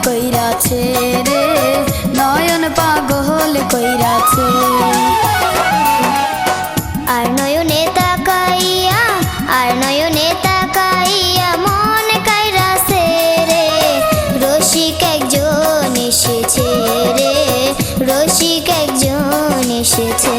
কইরাছে রে, নয়ন পাগল কইরাছে। আর নয়নে তাকাইয়া, আর নয়নে তাকাইয়া মন কাইরাছে রে, রসিক একজন এসেছে রে, রসিক একজন এসেছে।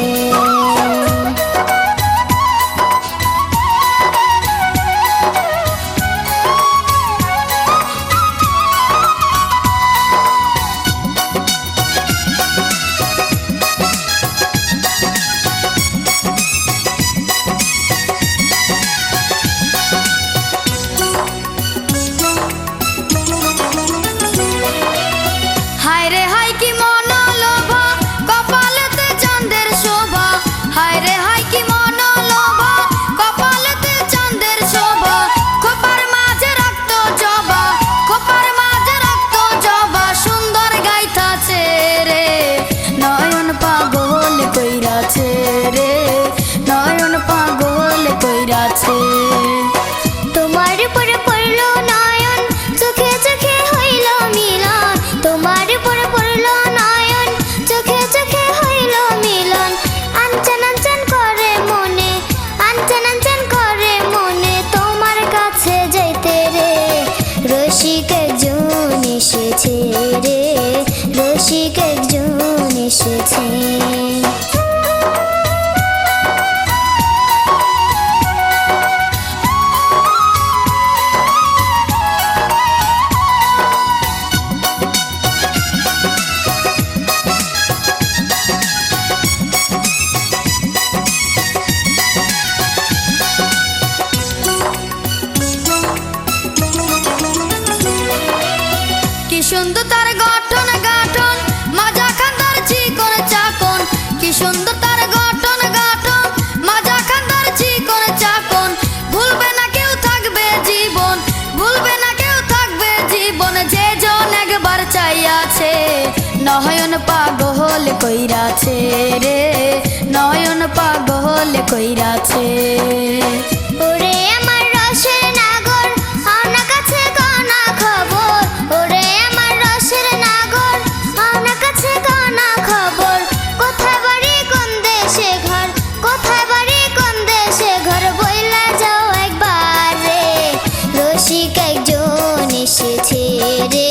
হায় রে হায় কি মনোলোভা, কপালেতে চাঁদের শোভা। হায় রে হায় কি মনোলোভা, কপালেতে চাঁদের শোভা। খোপার মাঝে রক্ত জবা, খোপার মাঝে রক্ত জবা, সুন্দর গাইতাছে রে, নয়ন পাগল কইরাছে রে, নয়ন পাগল কইরাছে। তোমার উপরে পড়লো নয়ন, চোখে চোখে হইল মিলন, তোমার উপরে পড়লো নয়ন, চোখে চোখে হইল মিলন। আনচান আনচান করে মনে, আনচান আনচান করে মনে, তোমার কাছে যাইতে রে, রসিক একজন এসেছে রে, রসিক একজন এসেছে। কি সুন্দর তার গঠন গাঠন, মাজা খান্দার চিকন চাকন। কি সুন্দর তার গঠন গাঠন, মাজা খান্দার চিকন চাকন। ভুলবে না কেউ থাকবে জীবন, ভুলবে না কেউ থাকবে জীবন, যে জন একবার চাইয়াছে, নয়ন পাগল কইরাছে রে, নয়ন পাগল কইরাছে। ওরে আমার রসের নাগর, আনা কাছে কনা খবর, ওরে আমার রসের নাগর, আনা কাছে কনা খবর। কোথায় বাড়ি কোন দেশে ঘর, কোথায় বাড়ি কোন দেশে ঘর, বইলা যাও একবার রে, রসিক একজন এসেছে রে,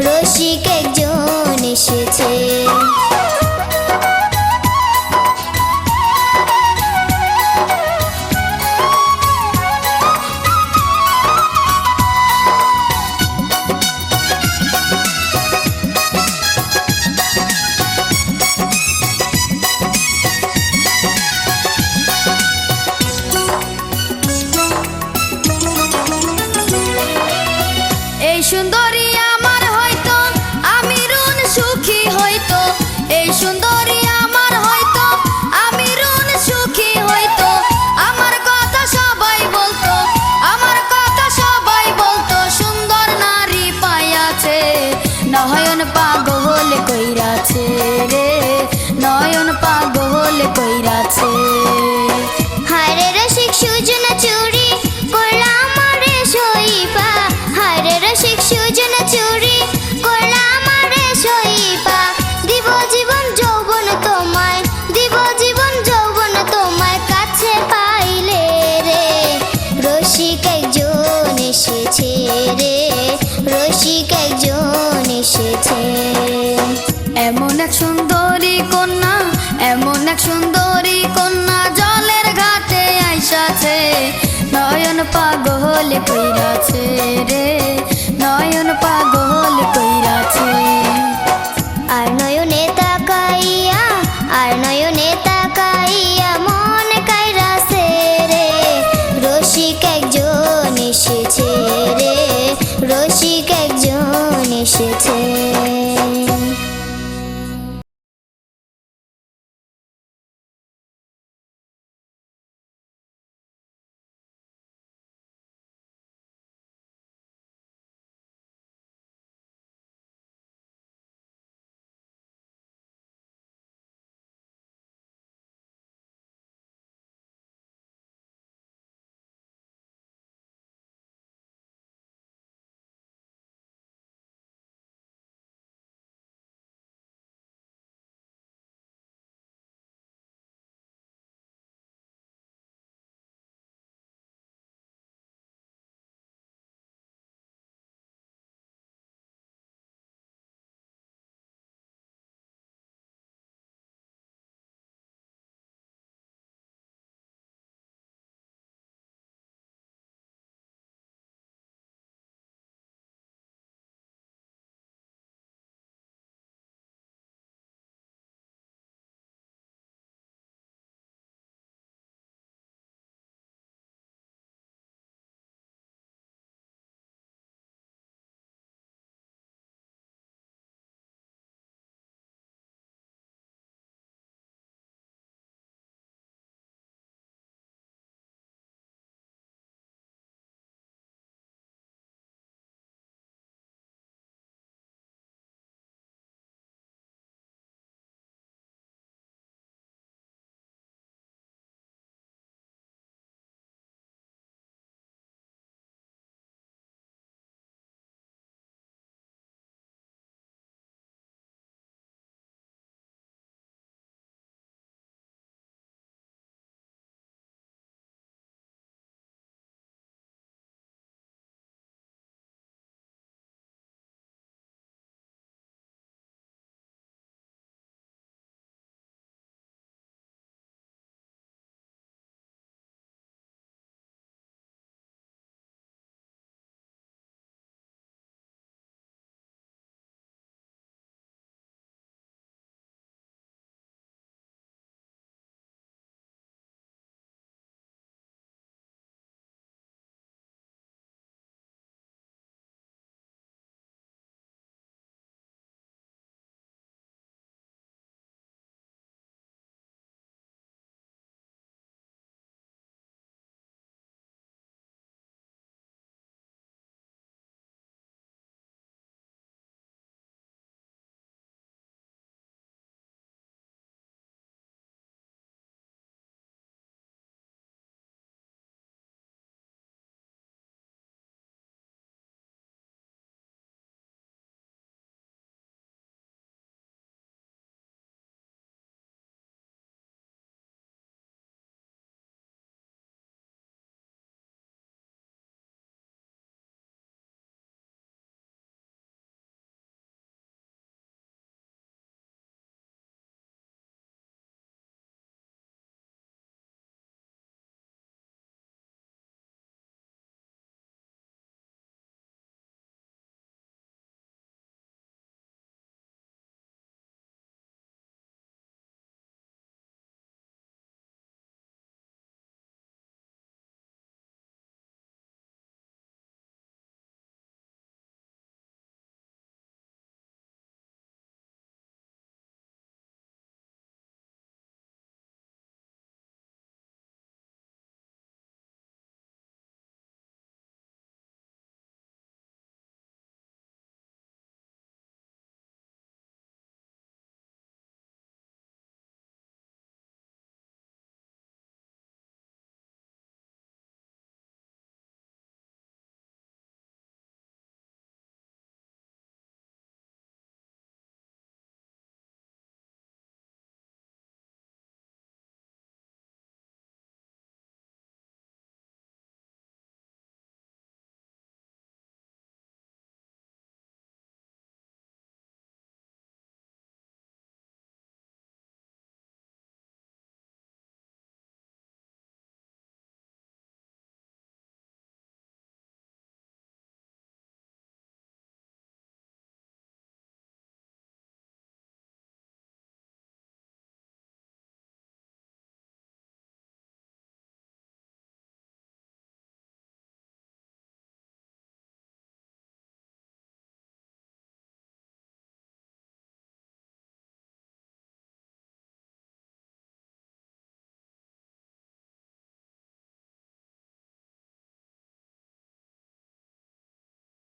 রসিক একজন এসেছে। এই সুন্দরী আমার হয়তো, আমি রুন সুখী হইতো। এই সুন্দরী আমার হয়তো, আমি রুন সুখী হইতো। আমার কথা সবাই বলতো, আমার কথা সবাই বলতো, সুন্দর নারী পাইয়াছে, নয়ন পাগল কইরাছে রে, নয়ন পাগল কইরাছে। হায় রে রসিক সুজন চুরি করলা আমারে সইপা, হায় রে রসিক সুজন চুরি করলা আমারে সইপা। দিব জীবন যৌবন তোমায়, দিব জীবন যৌবন তোমায়, কাছে পাইলে রে, রসিক একজন এসেছে রে, রসিক একজন এসেছে। এমন এক সুন্দরী কন্যা, এমন এক সুন্দরী কন্যা, জলের ঘাটে আইসাছে, নয়ন পাগল কইরাছে রে,